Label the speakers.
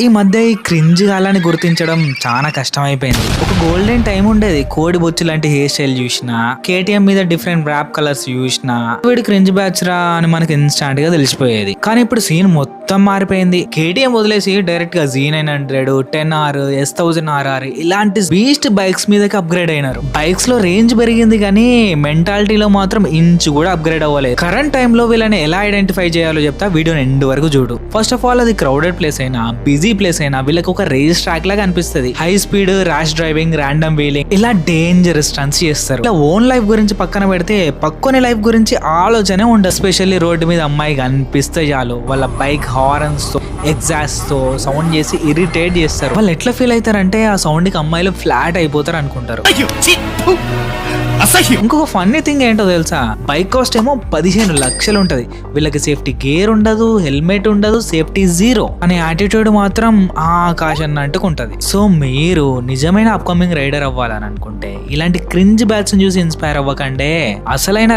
Speaker 1: ఈ మధ్య ఈ క్రింజ్ గాలని గుర్తించడం చాలా కష్టమైపోయింది. ఒక గోల్డెన్ టైం ఉండేది, కోడి బొచ్చు లాంటి హెయిర్ స్టైల్ చూసినా, కేటీఎం మీద డిఫరెంట్ ర్యాప్ కలర్స్ చూసినా వీడు క్రింజ్ బ్యాచ్ రా అని మనకి ఇన్స్టాంట్ గా తెలిసిపోయేది. కానీ ఇప్పుడు సీన్ మొత్తం మారిపోయింది. కేటీఎం వదిలేసి డైరెక్ట్ గా Z900, 10R, S1000RR ఇలాంటి బీస్ట్ బైక్స్ మీదకి అప్గ్రేడ్ అయినారు. బైక్స్ లో రేంజ్ పెరిగింది కానీ మెంటాలిటీలో మాత్రం ఇంచు కూడా అప్గ్రేడ్ అవ్వలేదు. కరెంట్ టైమ్ లో వీళ్ళని ఎలా ఐడెంటిఫై చేయాలో చెప్తా, వీడియోని ఎండ్ వరకు చూడు. ఫస్ట్ ఆఫ్ ఆల్ అది క్రౌడెడ్ ప్లేస్ అయినా బిజీ ప్లేస్ అయినా వీళ్ళకి ఒక రేస్ ట్రాక్ లాగా అనిపిస్తుంది. High speed, rash driving, random wheeling ఇలా డేంజరస్ స్టంట్స్ చేస్తారు. ఇలా ఓన్ లైఫ్ గురించి పక్కన పెడితే పక్కనే లైఫ్ గురించి ఆలోచనే ఉండదు. ఎస్పెషల్లీ రోడ్డు మీద అమ్మాయి కనిపిస్తే చాలు వాళ్ళ బైక్ హారన్స్ తో, ఎగ్జాస్ట్ తో సౌండ్ చేసి ఇరిటేట్ చేస్తారు. వాళ్ళు ఎట్లా ఫీల్ అవుతారంటే ఆ సౌండ్ కి అమ్మాయిలు ఫ్లాట్ అయిపోతారు అనుకుంటారు. ఇంకొక ఫన్నీ థింగ్ ఏంటో తెలుసా, బైక్ కాస్ట్ ఏమో 15 లక్షలు ఉంటది. వీళ్ళకి సేఫ్టీ గేర్ ఉండదు, హెల్మెట్ ఉండదు, సేఫ్టీ జీరో అనే యాటిట్యూడ్ మాత్రం ఆకాశాన్ని అంటుకుంటది. సో మీరు నిజమైన అప్కమింగ్ రైడర్ అవ్వాలని అనుకుంటే ఇలాంటి క్రింజ్ బ్యాచ్ చూసి ఇన్స్పైర్ అవ్వకండి. అసలైన